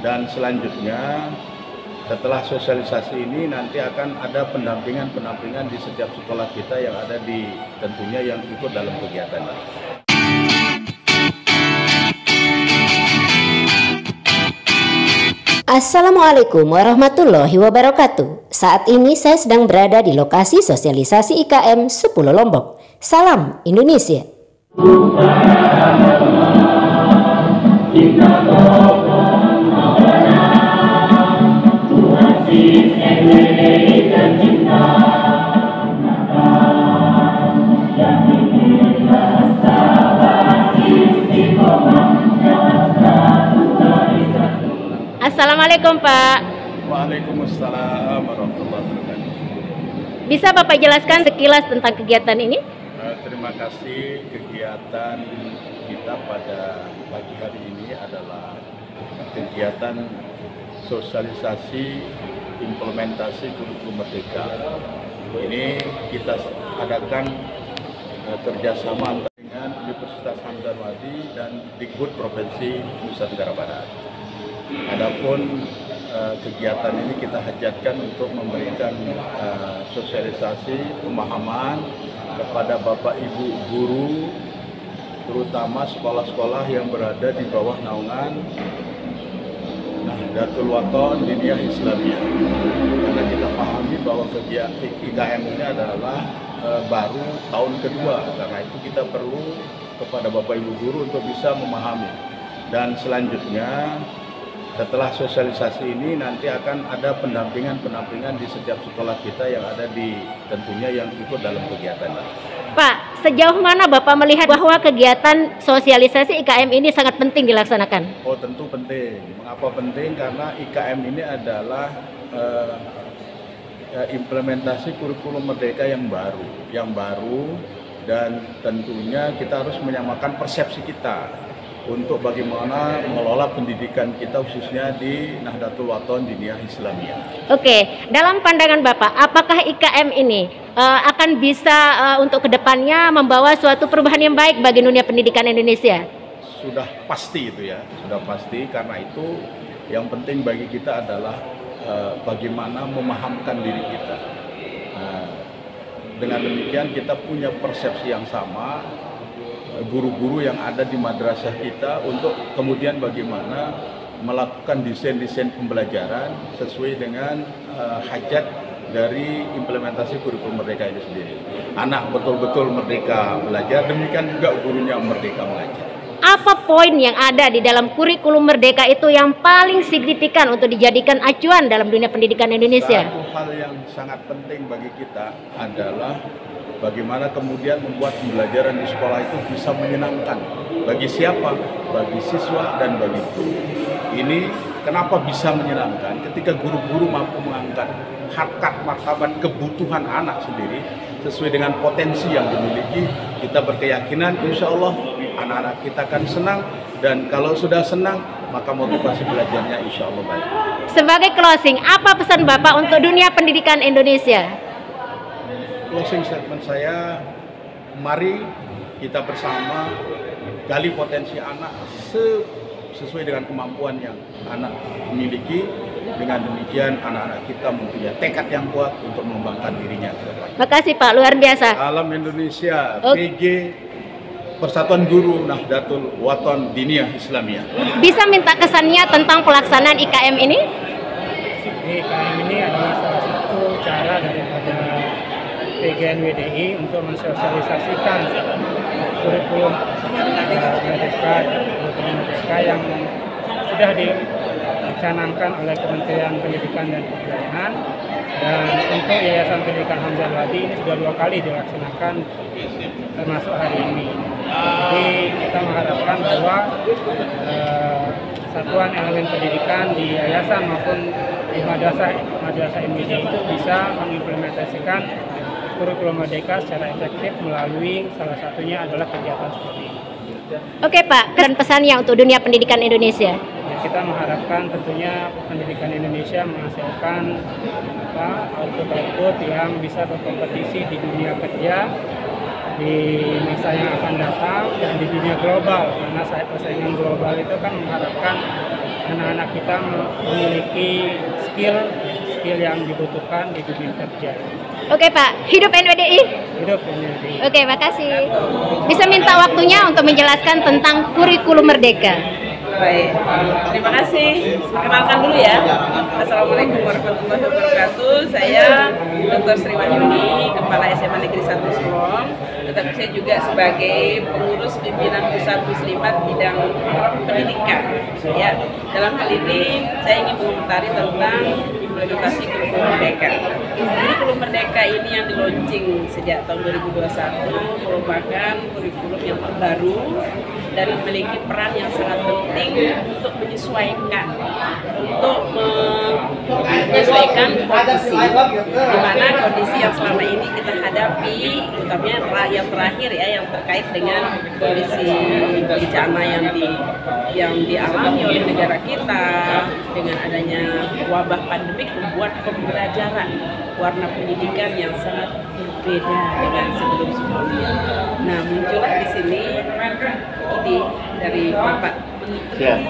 Dan selanjutnya setelah sosialisasi ini nanti akan ada pendampingan di setiap sekolah kita yang ada di tentunya yang ikut dalam kegiatan ini. Assalamualaikum warahmatullahi wabarakatuh. Saat ini saya sedang berada di lokasi sosialisasi IKM 10 Lombok. Salam Indonesia. Assalamualaikum Pak. Waalaikumsalam warahmatullahi wabarakatuh. Bisa Bapak jelaskan sekilas tentang kegiatan ini? Terima kasih. Kegiatan kita pada pagi hari ini adalah kegiatan sosialisasi implementasi kurikulum Merdeka. Ini kita adakan kerjasama antara dengan Universitas Hamzahwadi dan Dikbud Provinsi Nusa Tenggara Barat. Adapun kegiatan ini kita hajatkan untuk memberikan sosialisasi pemahaman kepada Bapak Ibu guru, terutama sekolah-sekolah yang berada di bawah naungan Nahdlatul Wathon Diniyah Islamiyah. Karena kita pahami bahwa kegiatan IKM ini adalah baru tahun kedua, karena itu kita perlu kepada Bapak Ibu guru untuk bisa memahami. Dan selanjutnya setelah sosialisasi ini nanti akan ada pendampingan di setiap sekolah kita yang ada di tentunya yang ikut dalam kegiatan ini. Pak, sejauh mana Bapak melihat bahwa kegiatan sosialisasi IKM ini sangat penting dilaksanakan? Oh, tentu penting. Mengapa penting? Karena IKM ini adalah implementasi kurikulum Merdeka yang baru dan tentunya kita harus menyamakan persepsi kita untuk bagaimana mengelola pendidikan kita khususnya di Nahdlatul Wathon Diniyah Islamiyah. Oke, dalam pandangan Bapak, apakah IKM ini akan bisa untuk kedepannya membawa suatu perubahan yang baik bagi dunia pendidikan Indonesia? Sudah pasti itu ya, sudah pasti. Karena itu yang penting bagi kita adalah bagaimana memahamkan diri kita. Dengan demikian kita punya persepsi yang sama, guru-guru yang ada di madrasah kita, untuk kemudian bagaimana melakukan desain pembelajaran sesuai dengan hajat dari implementasi kurikulum Merdeka itu sendiri. Anak betul-betul merdeka belajar, demikian juga gurunya merdeka mengajar. Apa poin yang ada di dalam kurikulum Merdeka itu yang paling signifikan untuk dijadikan acuan dalam dunia pendidikan Indonesia? Satu hal yang sangat penting bagi kita adalah bagaimana kemudian membuat pembelajaran di sekolah itu bisa menyenangkan. Bagi siapa? Bagi siswa dan bagi guru. Ini kenapa bisa menyenangkan? Ketika guru-guru mampu mengangkat harkat martabat kebutuhan anak sendiri sesuai dengan potensi yang dimiliki, kita berkeyakinan insya Allah anak-anak kita akan senang, dan kalau sudah senang maka motivasi belajarnya insya Allah baik. Sebagai closing, apa pesan Bapak untuk dunia pendidikan Indonesia? Closing statement saya, mari kita bersama gali potensi anak sesuai dengan kemampuan yang anak miliki. Dengan demikian anak-anak kita mempunyai tekad yang kuat untuk mengembangkan dirinya ke depan. Makasih Pak, luar biasa. Salam Indonesia, PG Persatuan Guru Nahdlatul Wathon Diniyah Islamiyah. Bisa minta kesannya tentang pelaksanaan IKM ini? IKM ini adalah salah satu cara daripada PGNWDI untuk mensosialisasikan kurikulum Merdeka yang sudah dicanangkan oleh Kementerian Pendidikan dan Kebudayaan, dan untuk Yayasan Pendidikan Hamzahwadi ini sudah 2 kali dilaksanakan termasuk hari ini. Jadi kita mengharapkan bahwa satuan elemen pendidikan di yayasan maupun di madrasah MBD itu bisa mengimplementasikan kurikulum Merdeka secara efektif melalui salah satunya adalah kegiatan seperti ini. Oke Pak, dan pesannya untuk dunia pendidikan Indonesia? Ya, kita mengharapkan tentunya pendidikan Indonesia menghasilkan output yang bisa berkompetisi di dunia kerja, di masa yang akan datang, dan di dunia global, karena persaingan global itu kan mengharapkan anak-anak kita memiliki skill yang dibutuhkan di dunia kerja. Oke Pak, hidup NWDI. Hidup NWDI. Oke, makasih. Bisa minta waktunya untuk menjelaskan tentang kurikulum Merdeka. Baik, terima kasih. Perkenalkan dulu ya. Assalamualaikum warahmatullahi wabarakatuh. Saya Dr. Sri Wahyuni, Kepala SMA Negeri 1 Solong. Tetapi saya juga sebagai pengurus pimpinan Pusat Muslimat bidang pendidikan. Ya, dalam hal ini saya ingin mengomentari tentang implementasi kurikulum Merdeka. Kurikulum Merdeka ini yang dilaunching sejak tahun 2021 merupakan kurikulum yang terbaru dan memiliki peran yang sangat penting untuk menyesuaikan kondisi, di mana kondisi yang selama ini kita hadapi, utamanya yang terakhir ya, yang terkait dengan kondisi bencana yang dialami oleh negara kita dengan adanya wabah pandemik membuat pembelajaran warna pendidikan yang sangat berbeda dengan sebelum-sebelumnya. Nah, muncullah di sini ide dari Bapak Menteri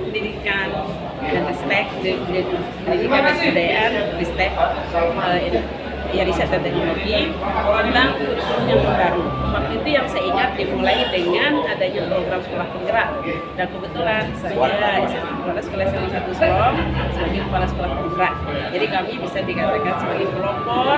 Pendidikan dan Ristek, Pendidikan dan Kebudayaan, Ristek, Riset dan Teknologi tentang kurikulum yang baru. Waktu itu yang saya ingat dimulai dengan adanya program sekolah penggerak, dan kebetulan saya kepala sekolah SMA 1 Solong sebagai kepala sekolah penggerak. Jadi kami bisa dikatakan sebagai pelopor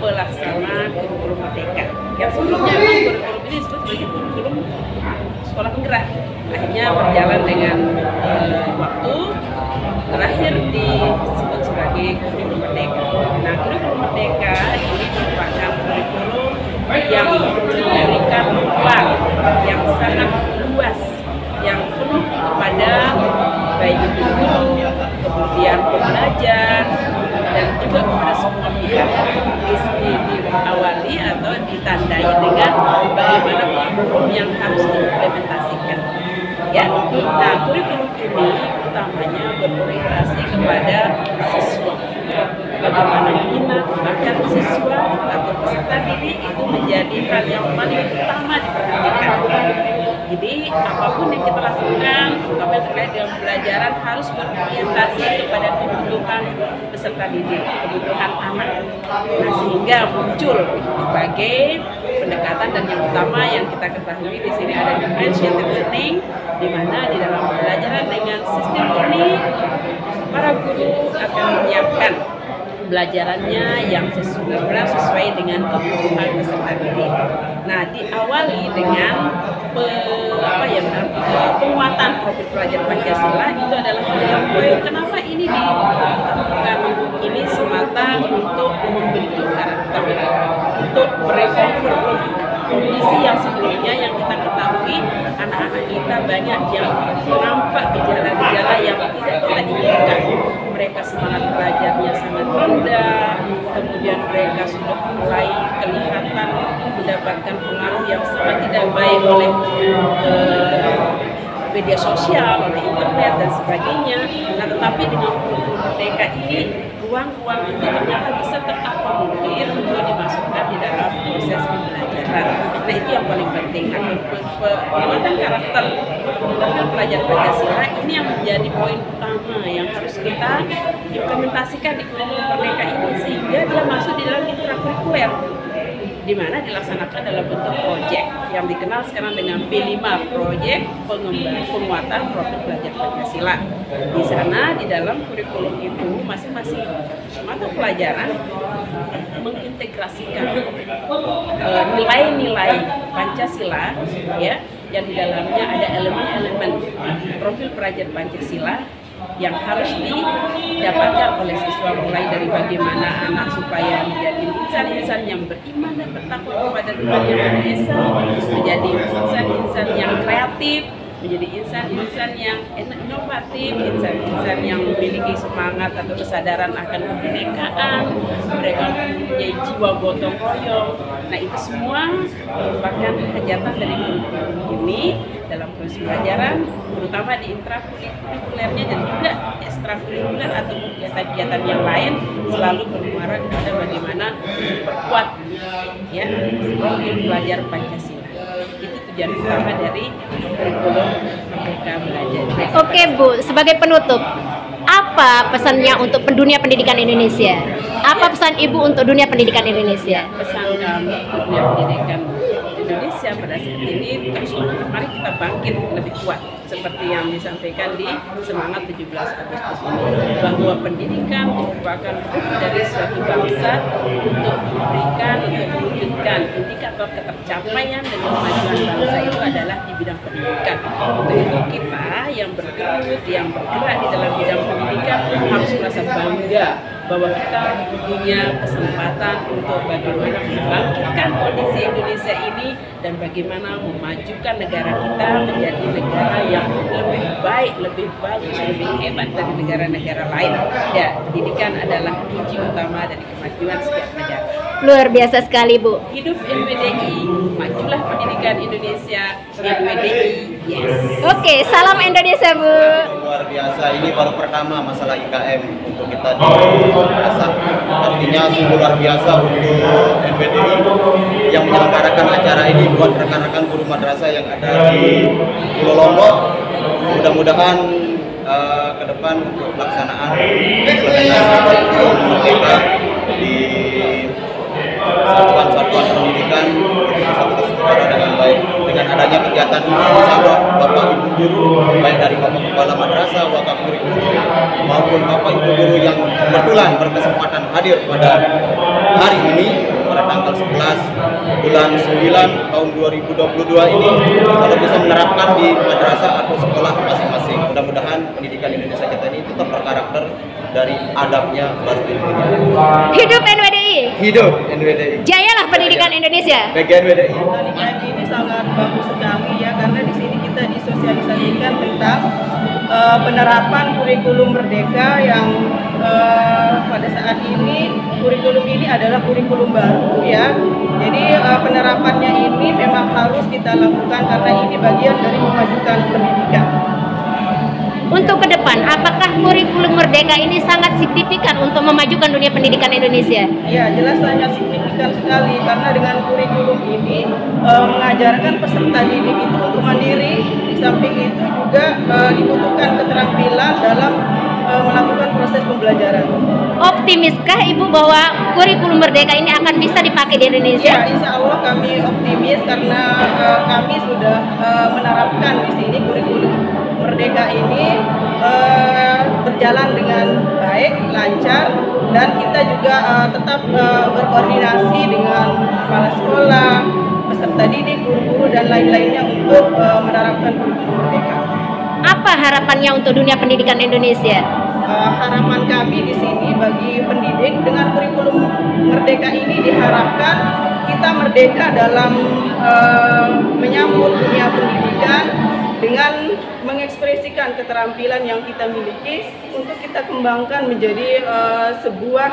pelaksana kurikulum Merdeka. Yang sebelumnya memang kurikulum ini disebut sebagai kurikulum sekolah penggerak. Akhirnya berjalan dengan waktu, terakhir disebut sebagai kurikulum Merdeka. Nah, kurikulum Merdeka ini merupakan kurikulum yang memberikan ruang yang sangat luas, yang penuh kepada baik itu guru, kemudian pembelajar, dan juga kepada semua pihak. Diawali atau ditandai dengan bagaimana kurikulum yang harus diimplementasikan. Ya, nah kurikulum ini utamanya berorientasi kepada siswa. Bagaimana minat bahkan siswa atau peserta didik itu menjadi hal yang paling utama diperhatikan. Jadi apapun yang kita lakukan, terutama terkait dengan pembelajaran, harus berorientasi kepada kebutuhan peserta didik, kebutuhan anak. Nah, sehingga muncul berbagai pendekatan, dan yang utama yang kita ketahui di sini ada differentiated learning, di mana di dalam pembelajaran dengan sistem ini para guru akan menyiapkan pembelajarannya yang sesuai dengan kebutuhan peserta didik. Nah, diawali dengan penguatan profil pelajar Pancasila. Itu adalah hal yang poin. Kenapa ini dilakukan? Ini semata untuk membentuk karakter, untuk merecover kondisi yang sebelumnya yang kita ketahui anak-anak kita banyak yang nampak gejala-gejala yang tidak kita inginkan. Mereka semangat belajarnya sangat rendah, kemudian mereka sudah mulai kelihatan mendapatkan pengaruh yang sangat tidak baik oleh media sosial, oleh internet dan sebagainya. Nah, tetapi dengan kurikulum Merdeka ini ruang-ruang itu ternyata bisa terakomodir untuk dimasukkan di dalam proses pembelajaran. Nah, itu yang paling penting. Penguatan karakter pelajar Pancasila ini yang menjadi poin utama yang harus kita implementasikan di kurikulum Merdeka ini, sehingga dia masuk di dalam intrakurikuler, di mana dilaksanakan dalam bentuk proyek yang dikenal sekarang dengan P5, proyek penguatan profil pelajar Pancasila. Di sana di dalam kurikulum itu masing-masing mata pelajaran mengintegrasikan nilai-nilai Pancasila, ya, yang di dalamnya ada elemen-elemen profil pelajar Pancasila yang harus didapatkan oleh siswa, mulai dari bagaimana anak supaya menjadi insan-insan yang beriman dan bertakwa kepada Tuhan Yang Maha Esa, menjadi insan-insan yang kreatif, menjadi insan-insan yang inovatif, insan-insan yang memiliki semangat atau kesadaran akan kebinekaan, mereka mempunyai jiwa gotong royong. Nah, itu semua merupakan hajatan dari kurikulum ini dalam proses pelajaran, terutama di intrakurikulernya dan juga ekstrakurikuler atau kegiatan-kegiatan yang lain, selalu bermuara kepada bagaimana memperkuat profil pelajar Pancasila. Itu tujuan utama dari kurikulum merdeka belajar. Oke Bu, sebagai penutup, apa pesannya untuk dunia pendidikan Indonesia? Apa pesan Ibu untuk dunia pendidikan Indonesia? Pesan kami untuk dunia pendidikan Indonesia pada saat ini, teruslah mari kita bangkit lebih kuat seperti yang disampaikan di semangat 17 Agustus ini, bahwa pendidikan merupakan ruh dari suatu bangsa untuk memberikan, untuk mewujudkan indikator ketercapaian dan kemajuan bangsa itu adalah di bidang pendidikan. Untuk itu kita yang bergerak di dalam bidang pendidikan harus merasa bangga bahwa kita punya kesempatan untuk bagaimana membangkitkan kondisi Indonesia ini dan bagaimana memajukan negara kita menjadi negara yang lebih baik, lebih bagus, lebih hebat dari negara-negara lain. Ya, pendidikan adalah kunci utama dari kemajuan setiap negara. Luar biasa sekali Bu. Hidup NWDI, majulah pendidikan Indonesia, NWDI, yes. Oke, salam Indonesia Bu. Luar biasa, ini baru pertama masalah IKM untuk kita di madrasah. Artinya sungguh luar biasa untuk NWDI yang menyelenggarakan acara ini buat rekan-rekan guru madrasah yang ada di Pulau Lombok. Mudah-mudahan ke depan untuk pelaksanaan kurikulum merdeka di satuan-satuan pendidikan itu bisa terselenggara dengan baik. Dengan adanya kegiatan ini, insya Allah Bapak Ibu guru, baik dari Bapak Kepala Madrasah, Wakaf Kurikulum, maupun Bapak Ibu guru yang kebetulan berkesempatan hadir pada hari ini, pada tanggal 11 bulan 9 tahun 2022 ini, kalau bisa menerapkan di madrasah atau sekolah masing-masing. Mudah-mudahan pendidikan Indonesia kita ini tetap berkarakter dari adabnya baru ilmunya. Hidup NWDI. Hidup NWDI. Jayalah pendidikan Indonesia. Bagi NWDI. Kaji ini sangat bagus sekali ya, karena di sini kita disosialisasikan tentang penerapan kurikulum merdeka yang pada saat ini kurikulum ini adalah kurikulum baru ya. Jadi penerapannya ini memang harus kita lakukan karena ini bagian dari memajukan pendidikan. Untuk ke depan, apakah kurikulum merdeka ini sangat signifikan untuk memajukan dunia pendidikan Indonesia? Ya, jelas sangat signifikan sekali karena dengan kurikulum ini mengajarkan peserta didik itu untuk mandiri. Di samping itu juga dibutuhkan keterampilan dalam melakukan proses pembelajaran. Optimiskah Ibu bahwa kurikulum merdeka ini akan bisa dipakai di Indonesia? Ya, insya Allah kami optimis karena kami sudah menerapkan di sini kurikulum merdeka ini berjalan dengan baik, lancar, dan kita juga tetap berkoordinasi dengan kepala sekolah, peserta didik, guru-guru, dan lain-lainnya untuk menerapkan kurikulum merdeka. Apa harapannya untuk dunia pendidikan Indonesia? Harapan kami di sini bagi pendidik dengan kurikulum merdeka ini diharapkan kita merdeka dalam menyambut dunia pendidikan dengan mengekspresikan keterampilan yang kita miliki untuk kita kembangkan menjadi sebuah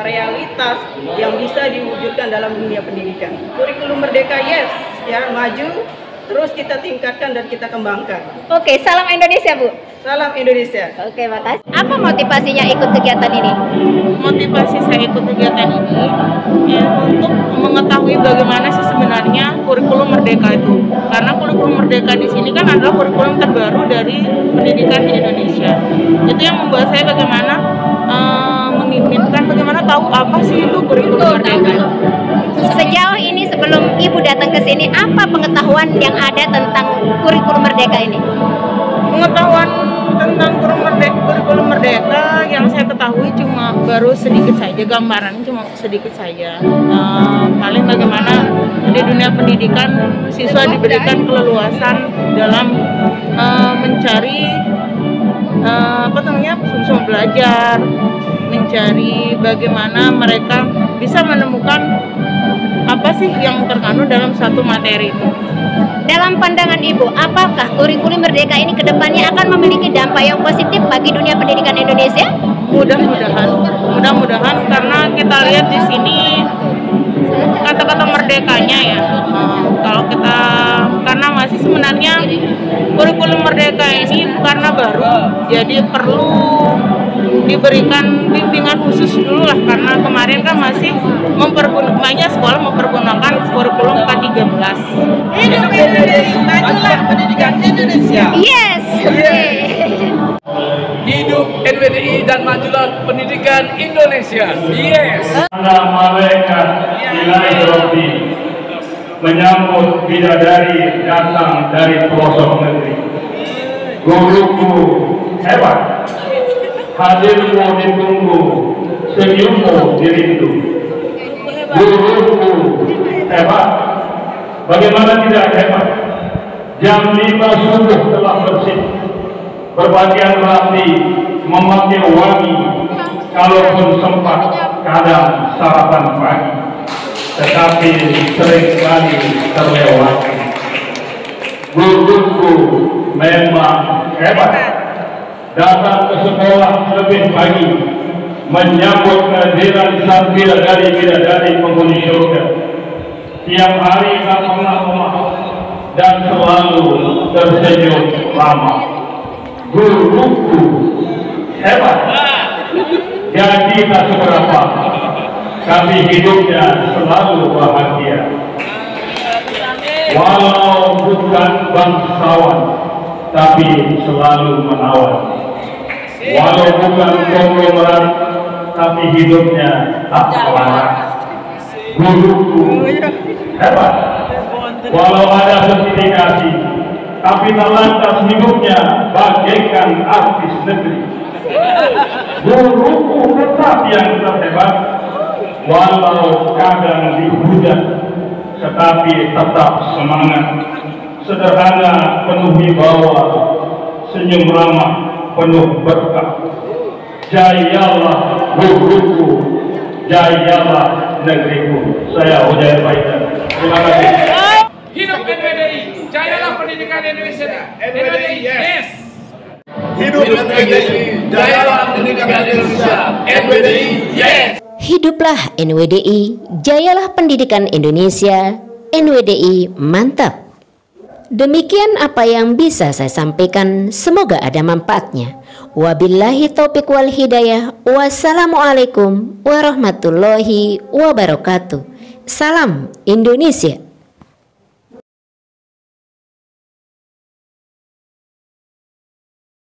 realitas yang bisa diwujudkan dalam dunia pendidikan. Kurikulum merdeka yes, ya maju, terus kita tingkatkan dan kita kembangkan. Oke, salam Indonesia Bu. Salam Indonesia. Oke, makasih. Apa motivasinya ikut kegiatan ini? Motivasi saya ikut kegiatan ini ya untuk mengetahui bagaimana sih sebenarnya kurikulum merdeka itu. Karena kurikulum merdeka di sini kan adalah kurikulum terbaru dari pendidikan di Indonesia. Itu yang membuat saya bagaimana menginginkan bagaimana tahu apa sih itu kurikulum merdeka. Sejauh ini sebelum Ibu datang ke sini, apa pengetahuan yang ada tentang kurikulum merdeka ini? Pengetahuan tentang kurikulum merdeka yang saya ketahui cuma baru sedikit saja, gambaran cuma sedikit saja. Paling bagaimana di dunia pendidikan siswa diberikan keleluasan dalam mencari sumber belajar, mencari bagaimana mereka bisa menemukan apa sih yang terkandung dalam satu materi itu. Dalam pandangan Ibu, apakah kurikulum merdeka ini kedepannya akan memiliki dampak yang positif bagi dunia pendidikan Indonesia? Mudah-mudahan karena kita lihat di sini kata-kata merdekanya ya. Kalau kita karena masih sebenarnya kurikulum merdeka ini karena baru, jadi perlu diberikan bimbingan khusus dulu lah, karena kemarin kan masih banyak sekolah mempergunakan kurikulum K13. Hidup NWDI, majulah pendidikan Indonesia. Yes. Hidup NWDI dan majulah pendidikan Indonesia. Yes. Malaikat ilahi Rabbi menyambut bidadari datang dari pelosok negeri. Guruku hebat, hadirmu ditunggu, senyummu dirindu. Guruku hebat, bagaimana tidak hebat? Jam 5 subuh telah bersih, berpakaian rapi, memakai wangi, kalaupun sempat kadang sarapan pagi, tetapi seringkali terlewatkan. Guruku memang hebat, datang ke sekolah lebih pagi, menyambut kehadiran sang bidadari penghuni surga. Tiap hari tak pernah lemah dan selalu tersenyum ramah. Guruku hebat, gaji tak seberapa, tapi hidupnya selalu bahagia. Walau bukan bangsawan, tapi selalu menawan. Walau bukan konglomerat, tapi hidupnya tak melarat. Guruku hebat, walau ada sertifikasi, tapi tak lantas hidupnya bagaikan artis negeri. Guruku tetap yang terhebat, walau kadang dihujat, tetapi tetap semangat. Sederhana penuh wibawa, senyum ramah penuh berkah. Jayalah guruku, jayalah negeriku. Saya Udair Baidan. Terima kasih. Hidup NWDI, jayalah pendidikan Indonesia. NWDI, yes. Hidup NWDI, jayalah pendidikan Indonesia. NWDI, yes. Hiduplah NWDI, jayalah pendidikan Indonesia. NWDI mantap. Demikian apa yang bisa saya sampaikan, semoga ada manfaatnya. Wabillahi taufiq wal hidayah. Wassalamualaikum warahmatullahi wabarakatuh. Salam Indonesia.